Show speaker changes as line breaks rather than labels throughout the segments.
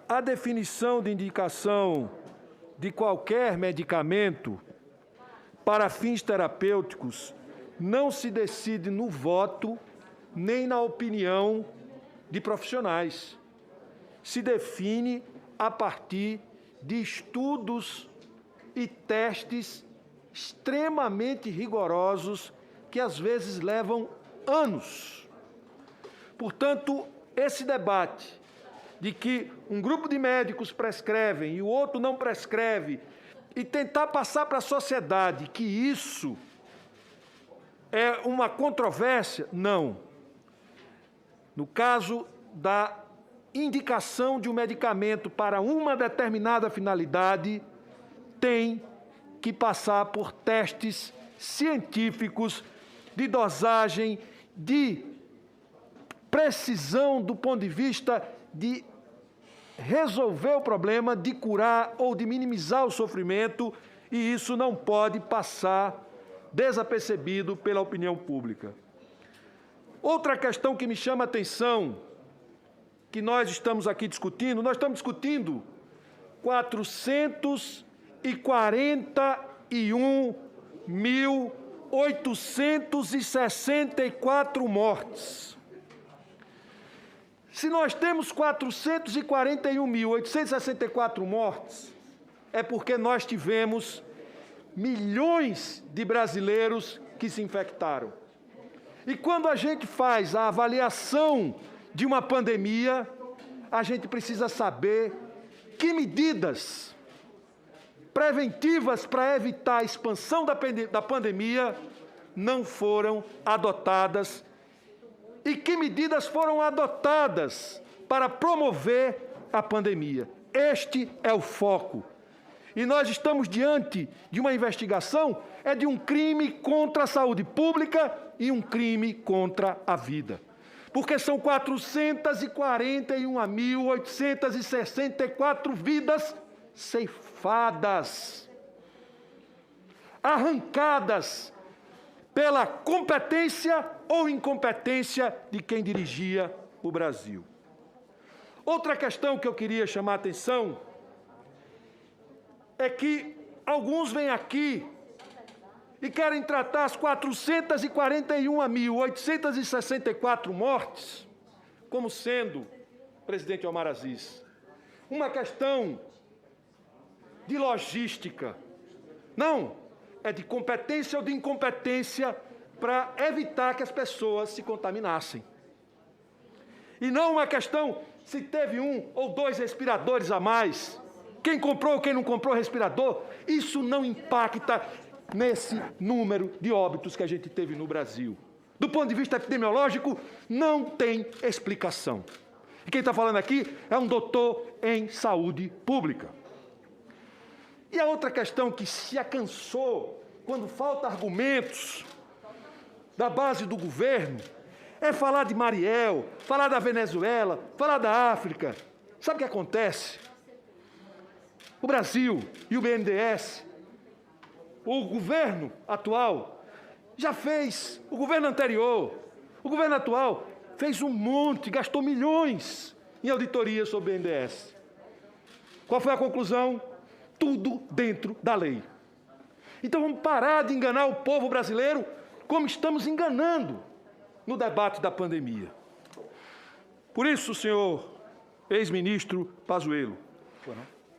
a definição de indicação de qualquer medicamento para fins terapêuticos não se decide no voto nem na opinião de profissionais. Se define a partir de estudos e testes extremamente rigorosos que às vezes levam anos. Portanto, esse debate de que um grupo de médicos prescrevem e o outro não prescreve, e tentar passar para a sociedade que isso é uma controvérsia, não. No caso da indicação de um medicamento para uma determinada finalidade, tem que passar por testes científicos de dosagem, de precisão do ponto de vista de resolver o problema, de curar ou de minimizar o sofrimento, e isso não pode passar desapercebido pela opinião pública. Outra questão que me chama a atenção, que nós estamos aqui discutindo, nós estamos discutindo 441.864 mortes. Se nós temos 441.864 mortes, é porque nós tivemos milhões de brasileiros que se infectaram. E quando a gente faz a avaliação de uma pandemia, a gente precisa saber que medidas preventivas para evitar a expansão da pandemia não foram adotadas e que medidas foram adotadas para promover a pandemia. Este é o foco. E nós estamos diante de uma investigação, de um crime contra a saúde pública e um crime contra a vida. Porque são 441.864 vidas ceifadas, arrancadas pela competência ou incompetência de quem dirigia o Brasil. Outra questão que eu queria chamar a atenção é que alguns vêm aqui e querem tratar as 441.864 mortes como sendo, presidente Omar Aziz, uma questão de logística. Não, é de competência ou de incompetência para evitar que as pessoas se contaminassem. E não uma questão se teve um ou dois respiradores a mais, quem comprou ou quem não comprou respirador, isso não impacta nesse número de óbitos que a gente teve no Brasil. Do ponto de vista epidemiológico, não tem explicação. E quem está falando aqui é um doutor em saúde pública. E a outra questão que se acansou, quando falta argumentos da base do governo, é falar de Mariel, falar da Venezuela, falar da África. Sabe o que acontece? O Brasil e o BNDES, o governo atual, já fez, o governo anterior, o governo atual fez um monte, gastou milhões em auditoria sobre o BNDES. Qual foi a conclusão? Tudo dentro da lei. Então vamos parar de enganar o povo brasileiro como estamos enganando no debate da pandemia. Por isso, senhor ex-ministro Pazuello,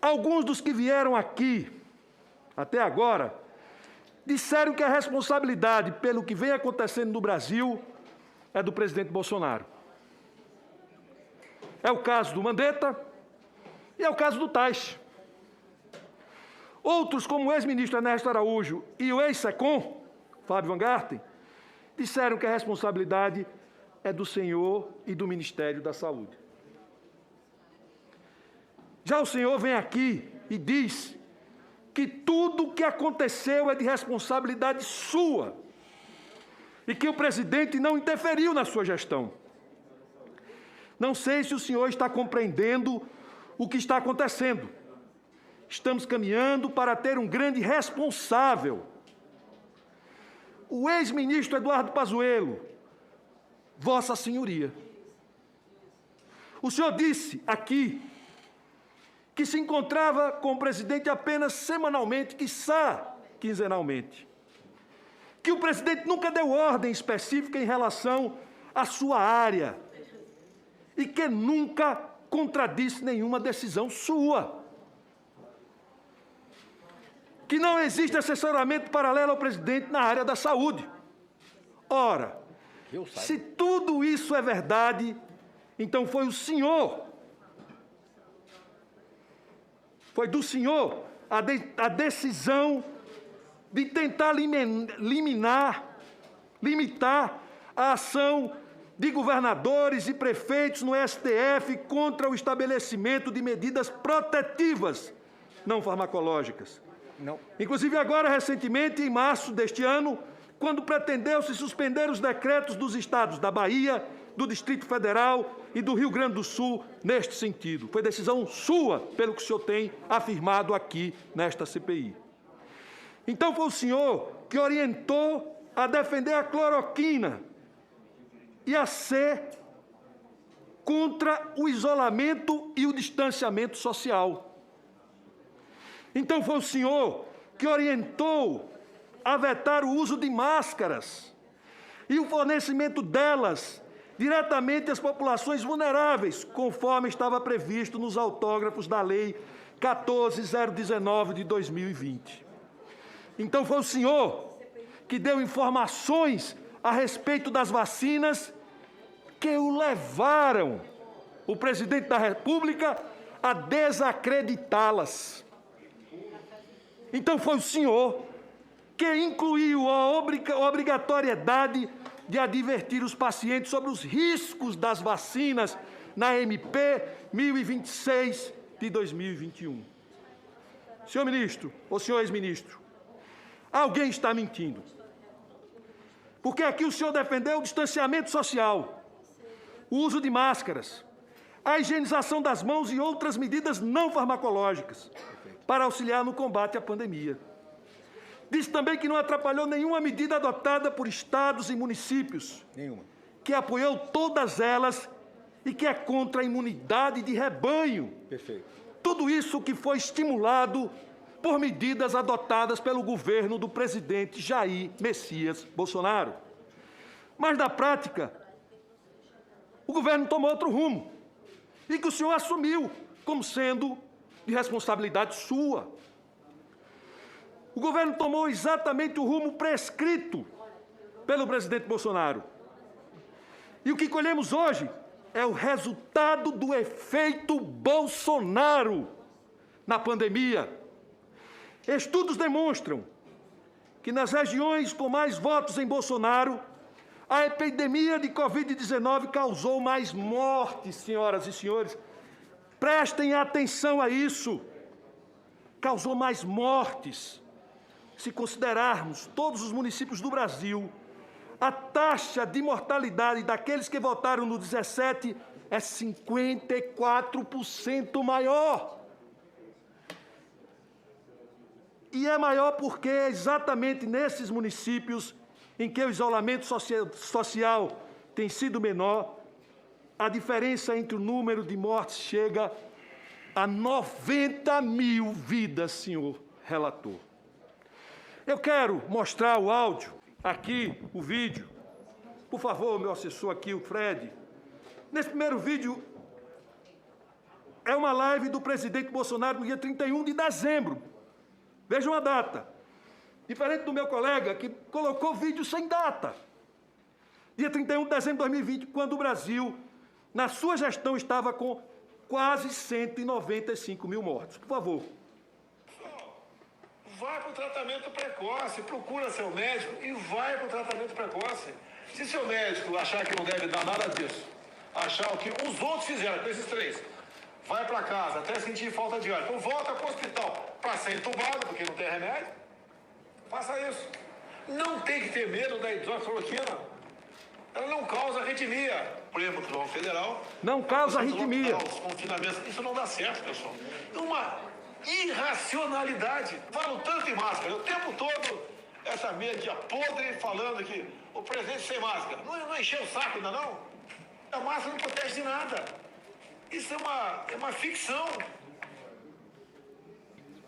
alguns dos que vieram aqui até agora disseram que a responsabilidade pelo que vem acontecendo no Brasil é do presidente Bolsonaro. É o caso do Mandetta e é o caso do Tais. Outros, como o ex-ministro Ernesto Araújo e o ex-SECOM, Fábio Van Garten, disseram que a responsabilidade é do senhor e do Ministério da Saúde. Já o senhor vem aqui e diz que tudo o que aconteceu é de responsabilidade sua e que o presidente não interferiu na sua gestão. Não sei se o senhor está compreendendo o que está acontecendo. Estamos caminhando para ter um grande responsável. O ex-ministro Eduardo Pazuello, Vossa Senhoria. O senhor disse aqui que se encontrava com o presidente apenas semanalmente, quiçá quinzenalmente. Que o presidente nunca deu ordem específica em relação à sua área e que nunca contradisse nenhuma decisão sua. Que não existe assessoramento paralelo ao presidente na área da saúde. Ora, se tudo isso é verdade, então foi o senhor, foi do senhor a decisão de tentar limitar a ação de governadores e prefeitos no STF contra o estabelecimento de medidas protetivas não farmacológicas. Não. Inclusive agora, recentemente, em março deste ano, quando pretendeu-se suspender os decretos dos estados da Bahia, do Distrito Federal e do Rio Grande do Sul neste sentido. Foi decisão sua, pelo que o senhor tem afirmado aqui nesta CPI. Então foi o senhor que orientou a defender a cloroquina e a ser contra o isolamento e o distanciamento social. Então foi o senhor que orientou a vetar o uso de máscaras e o fornecimento delas diretamente às populações vulneráveis, conforme estava previsto nos autógrafos da Lei 14.019 de 2020. Então foi o senhor que deu informações a respeito das vacinas que o levaram, o presidente da República, a desacreditá-las. Então foi o senhor que incluiu a obrigatoriedade de advertir os pacientes sobre os riscos das vacinas na MP 1026 de 2021. Senhor ministro, ou senhor ex-ministro, alguém está mentindo. Porque aqui o senhor defendeu o distanciamento social, o uso de máscaras, a higienização das mãos e outras medidas não farmacológicas para auxiliar no combate à pandemia. Disse também que não atrapalhou nenhuma medida adotada por estados e municípios. Nenhuma. Que apoiou todas elas e que é contra a imunidade de rebanho. Perfeito. Tudo isso que foi estimulado por medidas adotadas pelo governo do presidente Jair Messias Bolsonaro. Mas, na prática, o governo tomou outro rumo e que o senhor assumiu como sendo de responsabilidade sua. O governo tomou exatamente o rumo prescrito pelo presidente Bolsonaro. E o que colhemos hoje é o resultado do efeito Bolsonaro na pandemia. Estudos demonstram que nas regiões com mais votos em Bolsonaro, a epidemia de Covid-19 causou mais mortes, senhoras e senhores. Prestem atenção a isso. Causou mais mortes. Se considerarmos todos os municípios do Brasil, a taxa de mortalidade daqueles que votaram no 17 é 54% maior. E é maior porque é exatamente nesses municípios em que o isolamento social tem sido menor, a diferença entre o número de mortes chega a 90 mil vidas, senhor relator. Eu quero mostrar o áudio, aqui, o vídeo. Por favor, meu assessor aqui, o Fred. Nesse primeiro vídeo, é uma live do presidente Bolsonaro no dia 31 de dezembro. Vejam a data. Diferente do meu colega, que colocou vídeo sem data. Dia 31 de dezembro de 2020, quando o Brasil, na sua gestão, estava com quase 195 mil mortos. Por favor.
Vai para o tratamento precoce, procura seu médico e vai para o tratamento precoce. Se seu médico achar que não deve dar nada disso, achar o que os outros fizeram com esses três, vai para casa até sentir falta de ar, então volta para o hospital para ser entubado, porque não tem remédio, faça isso. Não tem que ter medo da hidroxicloroquina. Ela não causa arritmia. Supremo Tribunal Federal
não causa arritmia.
Isso não dá certo, pessoal. Uma irracionalidade. Falam tanto em máscara. O tempo todo, essa mídia podre falando que o presidente sem máscara. Não encheu o saco ainda não? A máscara não protege de nada. Isso é uma ficção.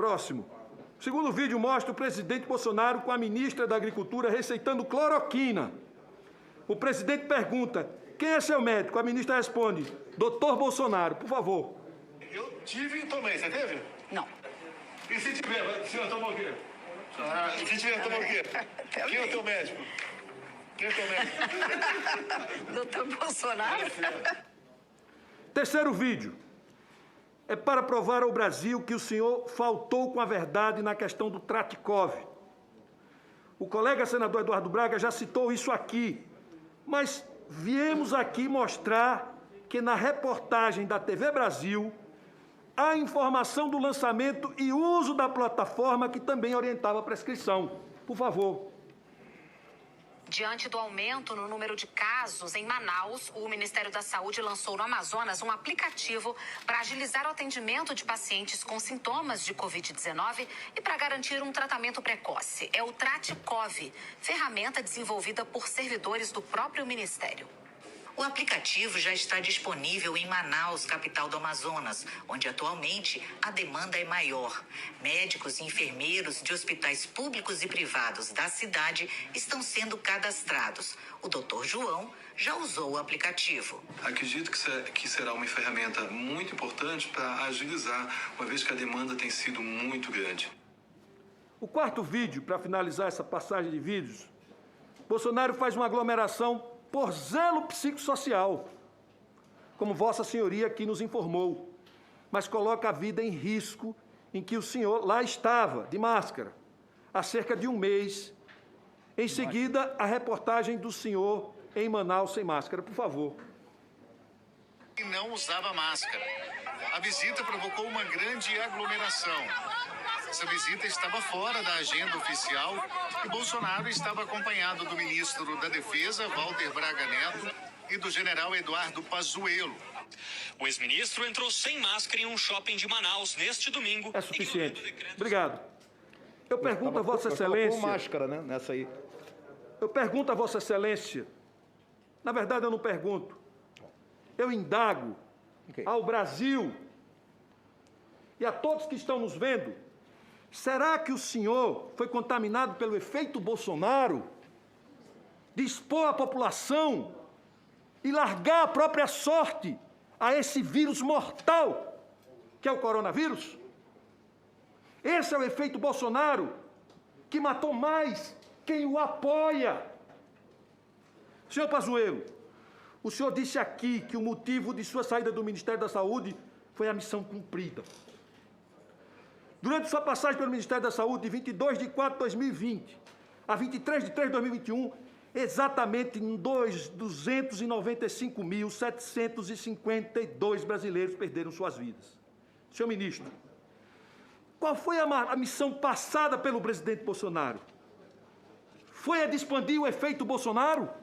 Próximo. O segundo vídeo mostra o presidente Bolsonaro com a ministra da Agricultura receitando cloroquina. O presidente pergunta: quem é seu médico? A ministra responde: Dr. Bolsonaro, por favor.
Eu tive e tomei. Você teve?
Não.
E se tiver? O senhor tomou o quê? E se tiver, tomou o quê? Quem é o teu médico? Quem é o teu médico?
Doutor Bolsonaro?
Terceiro vídeo. É para provar ao Brasil que o senhor faltou com a verdade na questão do Tratikov. O colega senador Eduardo Braga já citou isso aqui, mas viemos aqui mostrar que na reportagem da TV Brasil há informação do lançamento e uso da plataforma que também orientava a prescrição. Por favor.
Diante do aumento no número de casos em Manaus, o Ministério da Saúde lançou no Amazonas um aplicativo para agilizar o atendimento de pacientes com sintomas de Covid-19 e para garantir um tratamento precoce. É o Tratikov, ferramenta desenvolvida por servidores do próprio Ministério. O aplicativo já está disponível em Manaus, capital do Amazonas, onde atualmente a demanda é maior. Médicos e enfermeiros de hospitais públicos e privados da cidade estão sendo cadastrados. O Dr. João já usou o aplicativo.
Acredito que será uma ferramenta muito importante para agilizar, uma vez que a demanda tem sido muito grande.
O quarto vídeo, para finalizar essa passagem de vídeos, Bolsonaro faz uma aglomeração por zelo psicossocial, como Vossa Senhoria aqui nos informou, mas coloca a vida em risco em que o senhor lá estava, de máscara, há cerca de um mês. Em seguida, a reportagem do senhor em Manaus sem máscara, por favor.
E não usava máscara. A visita provocou uma grande aglomeração. Essa visita estava fora da agenda oficial e Bolsonaro estava acompanhado do ministro da Defesa, Walter Braga Neto, e do general Eduardo Pazuello.
O ex-ministro entrou sem máscara em um shopping de Manaus neste domingo.
É suficiente. Obrigado. Eu pergunto a Vossa Excelência...
Com máscara, né? Nessa aí.
Eu pergunto a Vossa Excelência... Na verdade, eu não pergunto. Eu indago ao Brasil e a todos que estão nos vendo: será que o senhor foi contaminado pelo efeito Bolsonaro de expor a população e largar a própria sorte a esse vírus mortal que é o coronavírus? Esse é o efeito Bolsonaro que matou mais quem o apoia. Senhor Pazuello, o senhor disse aqui que o motivo de sua saída do Ministério da Saúde foi a missão cumprida. Durante sua passagem pelo Ministério da Saúde, de 22 de 4 de 2020 a 23 de 3 de 2021, exatamente 295.752 brasileiros perderam suas vidas. Senhor ministro, qual foi a missão passada pelo presidente Bolsonaro? Foi a de expandir o efeito Bolsonaro?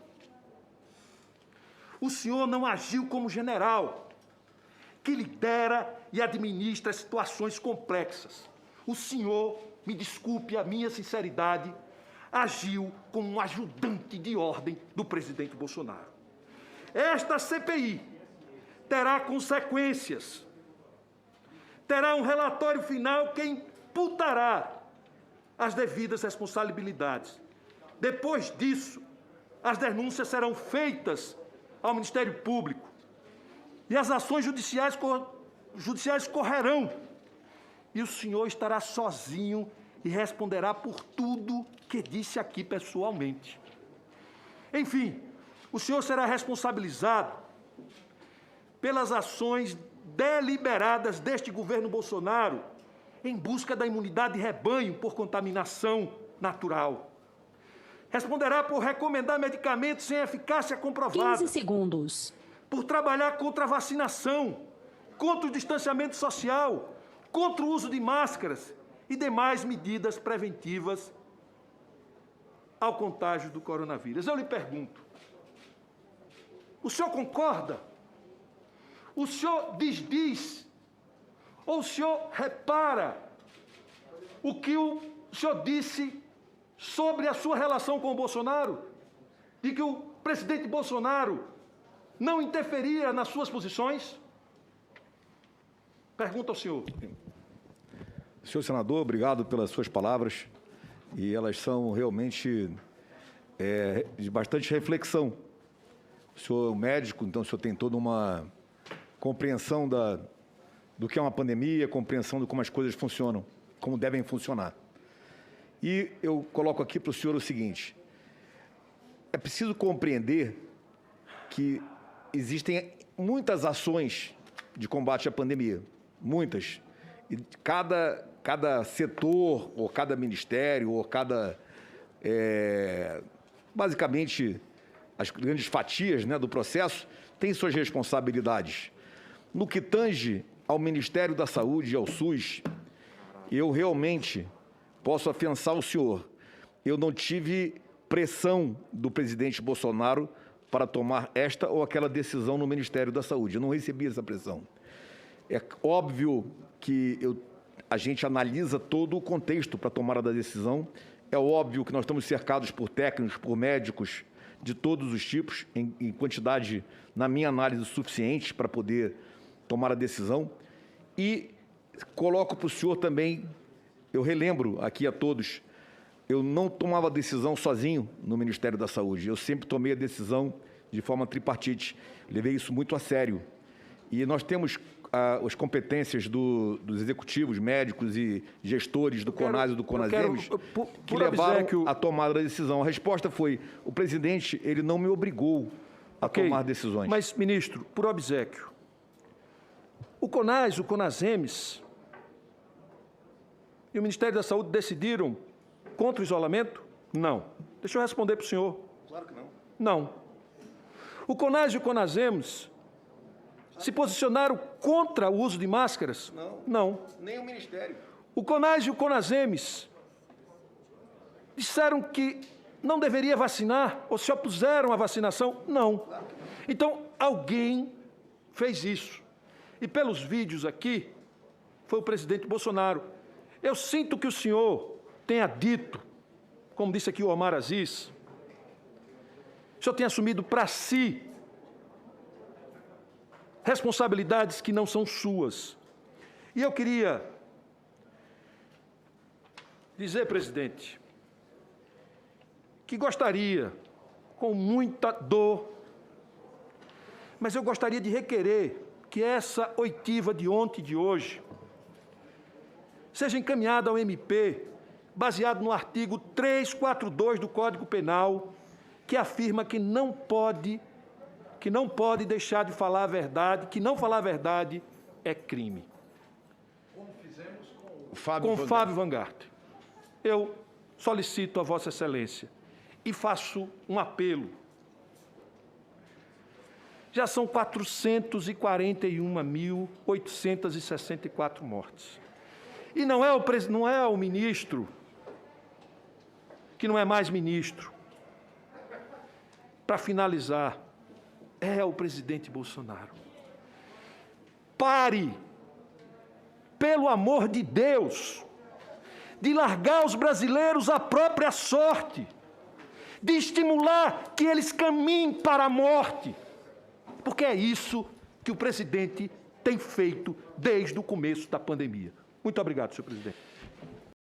O senhor não agiu como general, que lidera e administra situações complexas. O senhor, me desculpe a minha sinceridade, agiu como um ajudante de ordem do presidente Bolsonaro. Esta CPI terá consequências. Terá um relatório final que imputará as devidas responsabilidades. Depois disso, as denúncias serão feitas ao Ministério Público e as ações judiciais correrão. E o senhor estará sozinho e responderá por tudo que disse aqui pessoalmente. Enfim, o senhor será responsabilizado pelas ações deliberadas deste governo Bolsonaro em busca da imunidade de rebanho por contaminação natural. Responderá por recomendar medicamentos sem eficácia comprovada.
15 segundos.
Por trabalhar contra a vacinação, contra o distanciamento social, contra o uso de máscaras e demais medidas preventivas ao contágio do coronavírus. Eu lhe pergunto, o senhor concorda? O senhor desdiz? Ou o senhor repara o que o senhor disse sobre a sua relação com o Bolsonaro? De que o presidente Bolsonaro não interferia nas suas posições? Pergunta ao senhor. Senhor senador, obrigado pelas suas palavras, e elas são realmente de bastante reflexão. O senhor é um médico, então o senhor tem toda uma compreensão do que é uma pandemia, compreensão de como as coisas funcionam, como devem funcionar. E eu coloco aqui para o senhor o seguinte: é preciso compreender que existem muitas ações de combate à pandemia, muitas. E cada setor, ou cada ministério, ou basicamente, as grandes fatias, né, do processo, têm suas responsabilidades. No que tange ao Ministério da Saúde e ao SUS, eu realmente posso afiançar o senhor, eu não tive pressão do presidente Bolsonaro para tomar esta ou aquela decisão no Ministério da Saúde. Eu não recebi essa pressão. É óbvio que a gente analisa todo o contexto para tomar a decisão. É óbvio que nós estamos cercados por técnicos, por médicos de todos os tipos, em quantidade, na minha análise, suficiente para poder tomar a decisão. E coloco para o senhor também, eu relembro aqui a todos, eu não tomava decisão sozinho no Ministério da Saúde. Eu sempre tomei a decisão de forma tripartite. Levei isso muito a sério. E nós temos as competências dos executivos, médicos e gestores do CONAS e do CONASEMES que levaram a tomada da decisão. A resposta foi: o presidente, ele não me obrigou a tomar decisões.
Mas, ministro, por obséquio, o CONAS, o CONASEMES e o Ministério da Saúde decidiram contra o isolamento? Não. Deixa eu responder para o senhor.
Claro que não.
Não. O CONAS e o CONASEMES se posicionaram contra o uso de máscaras?
Não.
Não.
Nem o Ministério.
O CONAS e o CONASEMES disseram que não deveria vacinar ou se opuseram à vacinação? Não. Então, alguém fez isso. E pelos vídeos aqui, foi o presidente Bolsonaro. Eu sinto que o senhor tenha dito, como disse aqui o Omar Aziz, o senhor tem assumido para si responsabilidades que não são suas. E eu queria dizer, presidente, que gostaria, com muita dor, mas eu gostaria de requerer que essa oitiva de ontem e de hoje seja encaminhada ao MP, baseado no artigo 342 do Código Penal, que afirma que não pode deixar de falar a verdade, que não falar a verdade é crime.
Como fizemos com o
Fábio Van Garten. Eu solicito a Vossa Excelência e faço um apelo. Já são 441.864 mortes. E não é o ministro, que não é mais ministro. Para finalizar, é o presidente Bolsonaro. Pare, pelo amor de Deus, de largar os brasileiros à própria sorte, de estimular que eles caminhem para a morte, porque é isso que o presidente tem feito desde o começo da pandemia. Muito obrigado, senhor presidente.